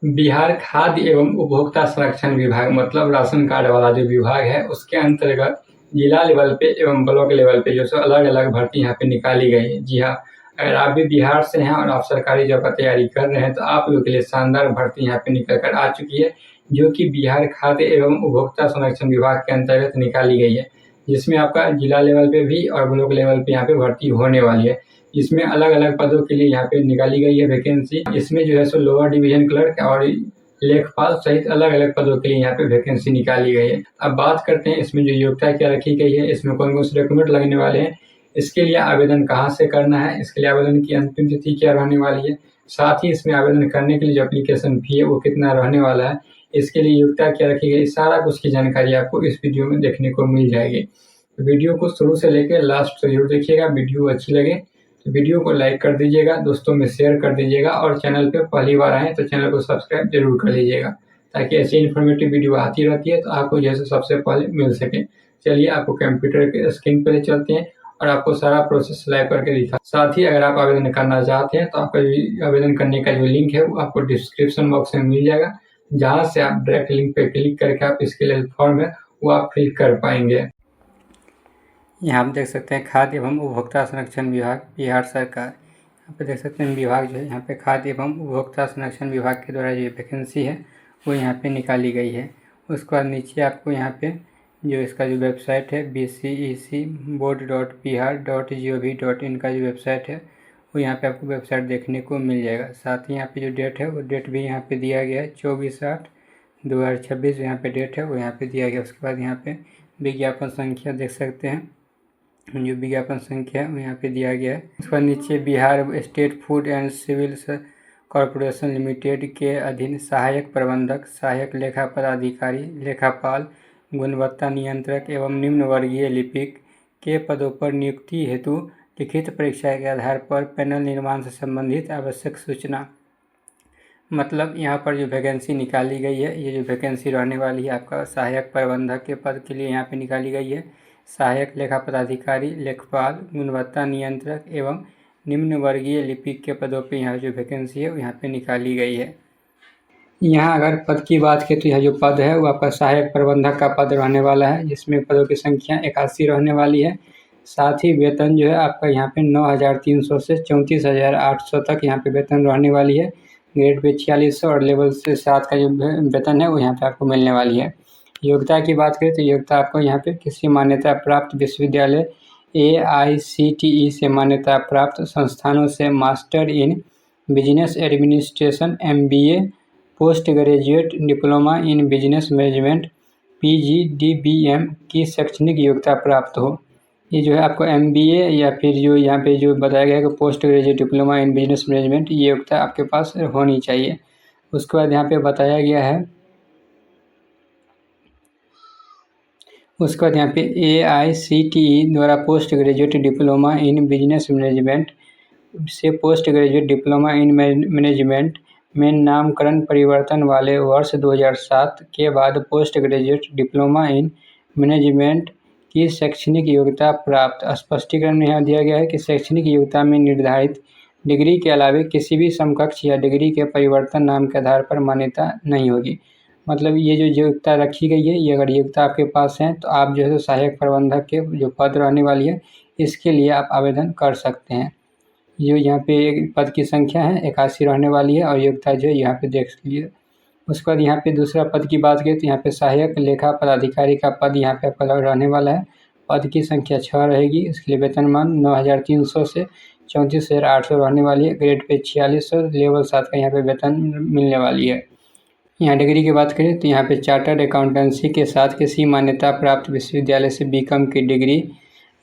बिहार खाद्य एवं उपभोक्ता संरक्षण विभाग मतलब राशन कार्ड वाला जो विभाग है उसके अंतर्गत जिला लेवल पे एवं ब्लॉक लेवल पे जो सो अलग-अलग भर्ती यहाँ पे निकाली गई है। जी हाँ, अगर आप भी बिहार से हैं और आप सरकारी जॉब का तैयारी कर रहे हैं तो आप लोगों के लिए शानदार भर्ती यहाँ पे निकल कर आ चुकी है, जो कि बिहार खाद्य एवं उपभोक्ता संरक्षण विभाग के अंतर्गत निकाली गई है। जिसमें आपका जिला लेवल पे भी और ब्लॉक लेवल पे यहाँ पे भर्ती होने वाली है। इसमें अलग-अलग पदों के लिए यहाँ पे निकाली गई है वैकेंसी। इसमें जो है सो लोअर डिवीजन क्लर्क और लेखपाल सहित अलग-अलग पदों के लिए यहाँ पे वैकेंसी निकाली गई है। अब बात करते हैं इसमें जो योग्यता क्या रखी गई है, इसमें कौन-कौन से डॉक्यूमेंट लगने वाले हैं, इसके लिए आवेदन कहाँ से करना है, इसके लिए आवेदन की अंतिम तिथि क्या रहने वाली है, साथ ही इसमें आवेदन करने के लिए जो एप्लीकेशन फी है वो कितना रहने वाला है, इसके लिए योग्यता क्या रखी गई, सारा कुछ की जानकारी आपको इस वीडियो में देखने को मिल जाएगी। तो वीडियो को शुरू से लेकर लास्ट तक जरूर देखिएगा। वीडियो अच्छी लगे तो वीडियो को लाइक कर दीजिएगा, दोस्तों में शेयर कर दीजिएगा और चैनल पे पहली बार आए तो चैनल को सब्सक्राइब जरूर कर लीजिएगा, ताकि ऐसी इन्फॉर्मेटिव वीडियो आती रहती है तो आपको जैसे सबसे पहले मिल सके। चलिए आपको कंप्यूटर के स्क्रीन पर चलते हैं और आपको सारा प्रोसेस लाइव करके दिखा। साथ ही अगर आप आवेदन करना चाहते हैं तो आपका आवेदन करने का जो लिंक है वो आपको डिस्क्रिप्शन बॉक्स में मिल जाएगा, जहाँ से आप डायरेक्ट लिंक पे क्लिक करके आप इसके लिए फॉर्म है वो आप फिल कर पाएंगे। यहाँ आप देख सकते हैं खाद्य एवं उपभोक्ता संरक्षण विभाग बिहार सरकार। यहाँ पे देख सकते हैं विभाग जो है यहाँ पे खाद्य एवं उपभोक्ता संरक्षण विभाग के द्वारा जो वैकेंसी है वो यहाँ पे निकाली गई है। उसके बाद नीचे आपको यहाँ पे जो इसका जो वेबसाइट है bcecboard.bihar.gov.in का जो वेबसाइट है वो यहाँ पे आपको वेबसाइट देखने को मिल जाएगा। साथ ही यहाँ पे जो डेट है वो डेट भी यहाँ पे दिया गया है 24/8/2026 यहाँ पे डेट है वो यहाँ पे दिया गया। उसके बाद यहाँ पे विज्ञापन संख्या देख सकते हैं, जो विज्ञापन संख्या है वो यहाँ पे दिया गया है। उसके बाद नीचे Bihar state food and civil corporation limited के अधीन सहायक प्रबंधक, सहायक लेखा पदाधिकारी, लेखापाल, गुणवत्ता नियंत्रक एवं निम्न वर्गीय लिपिक के पदों पर नियुक्ति हेतु लिखित परीक्षा के आधार पर पैनल निर्माण से संबंधित आवश्यक सूचना। मतलब यहाँ पर जो वैकेंसी निकाली गई है, ये जो वैकेंसी रहने वाली है आपका सहायक प्रबंधक के पद के लिए यहाँ पे निकाली गई है। सहायक लेखा पदाधिकारी, लेखपाल, गुणवत्ता नियंत्रक एवं निम्न वर्गीय लिपिक के पदों पे यहाँ जो वैकेंसी है वो यहाँ पे निकाली गई है। यहाँ अगर पद की बात करें तो यह जो पद है वो आपका सहायक प्रबंधक का पद रहने वाला है, जिसमें पदों की संख्या 81 रहने वाली है। साथ ही वेतन जो है आपका यहाँ पे 9,300 से 34,800 तक यहाँ पे वेतन रहने वाली है। ग्रेड पे 4600 और लेवल से 7 का जो वेतन है वो यहाँ पे आपको मिलने वाली है। योग्यता की बात करें तो योग्यता आपको यहाँ पे किसी मान्यता प्राप्त विश्वविद्यालय AICTE से मान्यता प्राप्त संस्थानों से master in business administration MBA, post graduate diploma in business management PGDBM की शैक्षणिक योग्यता प्राप्त हो। ये जो है आपको MBA या फिर जो यहाँ पे जो बताया गया है कि post graduate diploma in business management, ये योग्यता आपके पास होनी चाहिए। उसके बाद यहाँ पे बताया गया है, उसके बाद यहाँ पे AICTE द्वारा post graduate diploma in business management से post graduate diploma in management में नामकरण परिवर्तन वाले वर्ष 2007 के बाद post graduate diploma in management की शैक्षणिक योग्यता प्राप्त। स्पष्टीकरण में यहाँ दिया गया है कि शैक्षणिक योग्यता में निर्धारित डिग्री के अलावा किसी भी समकक्ष या डिग्री के परिवर्तन नाम के आधार पर मान्यता नहीं होगी। मतलब ये जो योग्यता रखी गई है, ये अगर योग्यता आपके पास है तो आप जो है सहायक प्रबंधक के जो पद रहने वाली है इसके लिए आप आवेदन कर सकते हैं। जो यहाँ पे पद की संख्या है 81 रहने वाली है और योग्यता जो है यहाँ पे देख लीजिए। उसके बाद यहाँ पे दूसरा पद की बात करें तो यहाँ पे सहायक लेखा पदाधिकारी का पद यहाँ पे आपका रहने वाला है। पद की संख्या 6 रहेगी। इसके लिए वेतनमान 9,300 से 34,800 रहने वाली है। ग्रेड पे 4600, लेवल 7 का यहाँ पे वेतन मिलने वाली है। यहाँ डिग्री की बात करें तो यहाँ पे चार्टर्ड अकाउंटेंसी के साथ किसी मान्यता प्राप्त विश्वविद्यालय से BCom की डिग्री,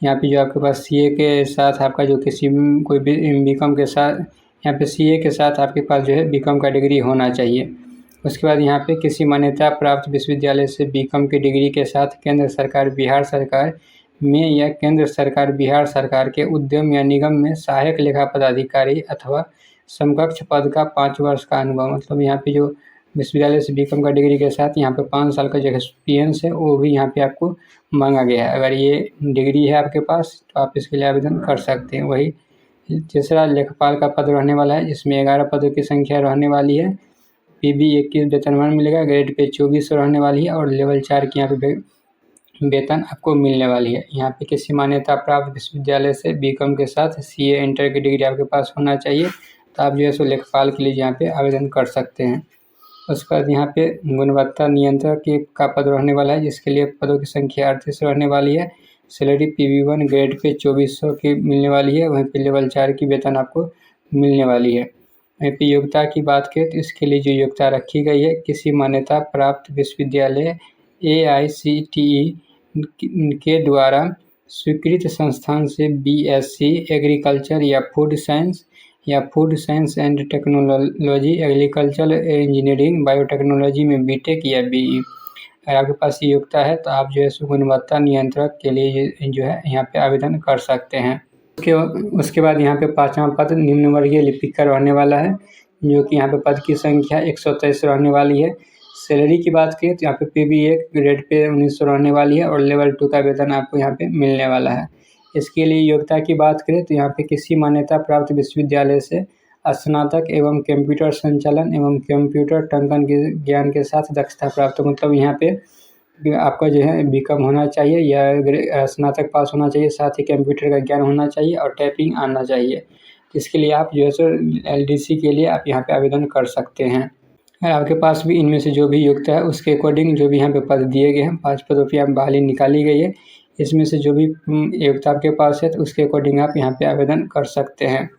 यहाँ पे जो आपके पास CA के साथ आपका जो किसी कोई भी BCom के साथ यहाँ पे CA के साथ आपके पास जो है BCom का डिग्री होना चाहिए। उसके बाद यहाँ पे किसी मान्यता प्राप्त विश्वविद्यालय से BCom की डिग्री के साथ केंद्र सरकार बिहार सरकार में या केंद्र सरकार बिहार सरकार के उद्यम या निगम में सहायक लेखा पदाधिकारी अथवा समकक्ष पद का 5 वर्ष का अनुभव। मतलब यहाँ पे जो विश्वविद्यालय से BCom का डिग्री के साथ यहाँ पे 5 साल का जो एक्सपीरियंस है वो भी यहाँ पे आपको मांगा गया है। अगर ये डिग्री है आपके पास तो आप इसके लिए आवेदन कर सकते हैं। वही तीसरा लेखपाल का पद रहने वाला है, जिसमें 11 पदों की संख्या रहने वाली है। PB 21 वेतनमान मिलेगा, ग्रेड पे 2400 रहने वाली है और लेवल 4 की यहाँ पे वेतन आपको मिलने वाली है। यहाँ पे किसी मान्यता प्राप्त विश्वविद्यालय से BCom के साथ CA इंटर की डिग्री आपके पास होना चाहिए, तो आप जो है सो लेखपाल के लिए यहाँ पे आवेदन कर सकते हैं। उसके बाद यहाँ पे गुणवत्ता नियंत्रक का पद रहने वाला है, जिसके लिए पदों की संख्या 38 रहने वाली है। सैलरी PB1 ग्रेड पे 2400 की मिलने वाली है, वहीं पे लेवल 4 की वेतन आपको मिलने वाली है। वहीं पे योग्यता की बात करें तो इसके लिए जो योग्यता रखी गई है, किसी मान्यता प्राप्त विश्वविद्यालय AICTE के द्वारा स्वीकृत संस्थान से BSc एग्रीकल्चर या food science and technology, agriculture engineering, biotechnology में BTech या BE अगर आपके पास योग्यता है तो आप जो है गुणवत्ता नियंत्रक के लिए जो है यहाँ पे आवेदन कर सकते हैं। उसके बाद यहाँ पे 5वां पद निम्न वर्गीय लिपिक का रहने वाला है, जो कि यहाँ पे पद की संख्या 123 रहने वाली है। सैलरी की बात करें तो यहाँ पे PB1 ग्रेड पे 1900 रहने वाली है और लेवल 2 का वेतन आपको यहाँ पे मिलने वाला है। इसके लिए योग्यता की बात करें तो यहाँ पे किसी मान्यता प्राप्त विश्वविद्यालय से स्नातक एवं कंप्यूटर संचालन एवं कंप्यूटर टंकन के ज्ञान के साथ दक्षता प्राप्त, मतलब यहाँ पे आपका जो है BCom होना चाहिए या स्नातक पास होना चाहिए, साथ ही कंप्यूटर का ज्ञान होना चाहिए और टाइपिंग आना चाहिए। इसके लिए आप जो है सो LDC के लिए आप यहाँ पे आवेदन कर सकते हैं। अगर आपके पास भी इनमें से जो भी योग्यता है उसके अकॉर्डिंग जो भी यहाँ पे पद दिए गए हैं, 5 पदों की आप बहाली निकाली गई है, इसमें से जो भी योग्यता आपके पास है तो उसके अकॉर्डिंग आप यहाँ पे आवेदन कर सकते हैं।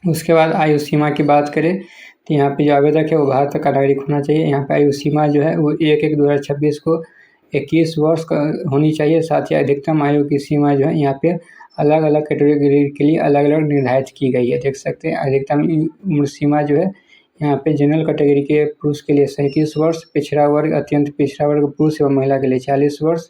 उसके बाद आयु सीमा की बात करें तो यहाँ पे जो आवेदक है वो भारत का नागरिक होना चाहिए। यहाँ पे आयु सीमा जो है वो 1/1/2026 को 21 वर्ष का होनी चाहिए। साथ ही अधिकतम आयु की सीमा जो है यहाँ पे अलग अलग कैटेगरी के लिए अलग अलग निर्धारित की गई है। देख सकते हैं अधिकतम उम्र सीमा जो है यहाँ पे जनरल कैटेगरी के पुरुष के लिए 37 वर्ष, पिछड़ा वर्ग, अत्यंत पिछड़ा वर्ग पुरुष एवं महिला के लिए 40 वर्ष,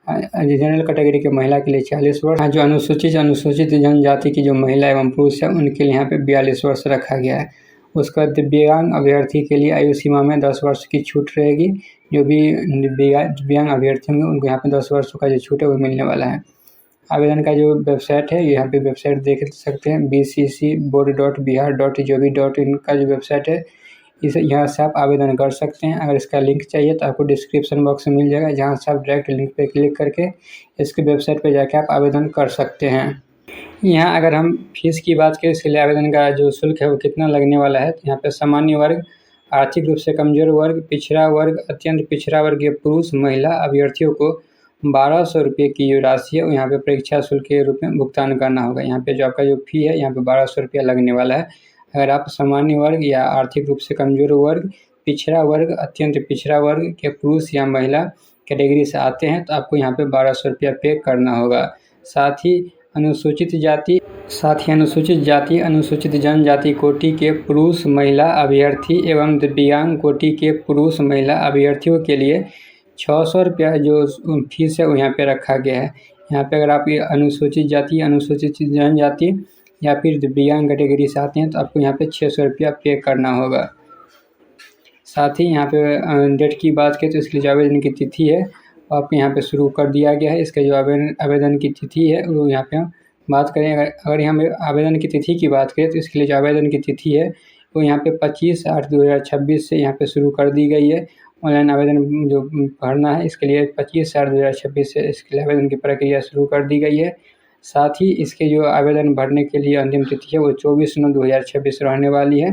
जनरल कैटेगरी के महिला के लिए 40 वर्ष, जो अनुसूचित जनजाति की जो महिला एवं पुरुष है उनके लिए यहाँ पे 42 वर्ष रखा गया है। उसके बाद दिव्यांग अभ्यर्थी के लिए आयु सीमा में 10 वर्ष की छूट रहेगी। जो भी दिव्यांग अभ्यर्थी होंगे उनको यहाँ पे 10 वर्षों का जो छूट है वो मिलने वाला है। आवेदन का जो वेबसाइट है यहाँ पे वेबसाइट देख सकते हैं, bccboard.bihar.gov.in का जो वेबसाइट है इसे यहाँ से आप आवेदन कर सकते हैं। अगर इसका लिंक चाहिए तो आपको डिस्क्रिप्शन बॉक्स में मिल जाएगा, जहाँ से आप डायरेक्ट लिंक पे क्लिक करके इसके वेबसाइट पे जाके आप आवेदन कर सकते हैं। यहाँ अगर हम फीस की बात करें, इसके लिए आवेदन का जो शुल्क है वो कितना लगने वाला है, तो यहाँ पे सामान्य वर्ग, आर्थिक रूप से कमजोर वर्ग, पिछड़ा वर्ग, अत्यंत पिछड़ा वर्ग के पुरुष महिला अभ्यर्थियों को 1200 रुपये की जो राशि है वो यहाँ पे परीक्षा शुल्क के रूप में भुगतान करना होगा। यहाँ पे जो आपका जो फ़ी है यहाँ पे 1200 रुपया लगने वाला है। अगर आप सामान्य वर्ग या आर्थिक रूप से कमजोर वर्ग, पिछड़ा वर्ग, अत्यंत पिछड़ा वर्ग के पुरुष या महिला कैटेगरी से आते हैं तो आपको यहाँ पे 1200 रुपया पे करना होगा। साथ ही अनुसूचित जाति, अनुसूचित जनजाति कोटि के पुरुष महिला अभ्यर्थी एवं दिव्यांग कोटि के पुरुष महिला अभ्यर्थियों के लिए 600 रुपया जो फीस है वो यहाँ पे रखा गया है। यहाँ पे अगर आप ये अनुसूचित जाति, अनुसूचित जनजाति या फिर दिव्यांग कैटेगरी से आते हैं तो आपको यहाँ पे 600 रुपया पे करना होगा। साथ ही यहाँ पे डेट की बात करें तो इसके लिए जो आवेदन की तिथि है आपको यहाँ पे शुरू कर दिया गया है। इसके जो आवेदन की तिथि है वो यहाँ पे हम बात करें, अगर यहाँ पे आवेदन की तिथि की बात करें तो इसके लिए जो आवेदन की तिथि है वो यहाँ पे 25/8/2026 से यहाँ पे शुरू कर दी गई है। ऑनलाइन आवेदन जो भरना है इसके लिए 25/8/2026 से इसके लिए आवेदन की प्रक्रिया शुरू कर दी गई है। साथ ही इसके जो आवेदन भरने के लिए अंतिम तिथि है वो 24/9/2026 रहने वाली है।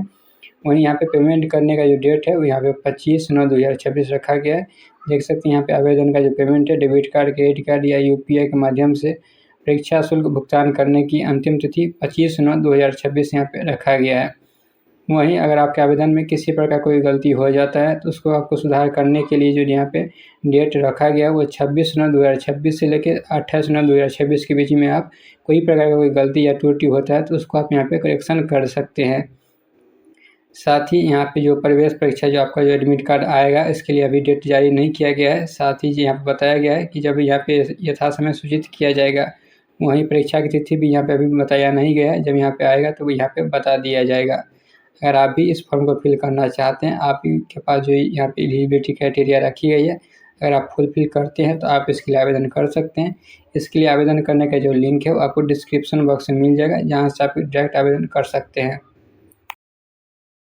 वहीं यहाँ पे पेमेंट करने का जो डेट है वो यहाँ पे 25/9/2026 रखा गया है। देख सकते हैं यहाँ पे आवेदन का जो पेमेंट है डेबिट कार्ड, क्रेडिट कार्ड या UPI के माध्यम से परीक्षा शुल्क भुगतान करने की अंतिम तिथि 25/9/2026 यहाँ पे रखा गया है। वहीं अगर आपके आवेदन में किसी प्रकार कोई गलती हो जाता है तो उसको आपको सुधार करने के लिए जो यहाँ पे डेट रखा गया है वो 26/9/2026 से लेकर 28/9/2026 के बीच में आप कोई प्रकार का कोई गलती या त्रुटि होता है तो उसको आप यहाँ पे करेक्शन कर सकते हैं। साथ ही यहाँ पे जो प्रवेश परीक्षा जो आपका जो एडमिट कार्ड आएगा इसके लिए अभी डेट जारी नहीं किया गया है। साथ ही यहाँ पे बताया गया है कि जब यहाँ पे यथासमय सूचित किया जाएगा, वहीं परीक्षा की तिथि भी यहाँ पे अभी बताया नहीं गया है। जब यहाँ पे आएगा तो यहाँ पे बता दिया जाएगा। अगर आप भी इस फॉर्म को फिल करना चाहते हैं, आप के पास जो यहाँ पे एलिजिबिलिटी क्राइटेरिया रखी गई है, अगर आप फुलफ़िल करते हैं तो आप इसके लिए आवेदन कर सकते हैं। इसके लिए आवेदन करने का जो लिंक है वो आपको डिस्क्रिप्शन बॉक्स में मिल जाएगा, जहाँ से आप डायरेक्ट आवेदन कर सकते हैं।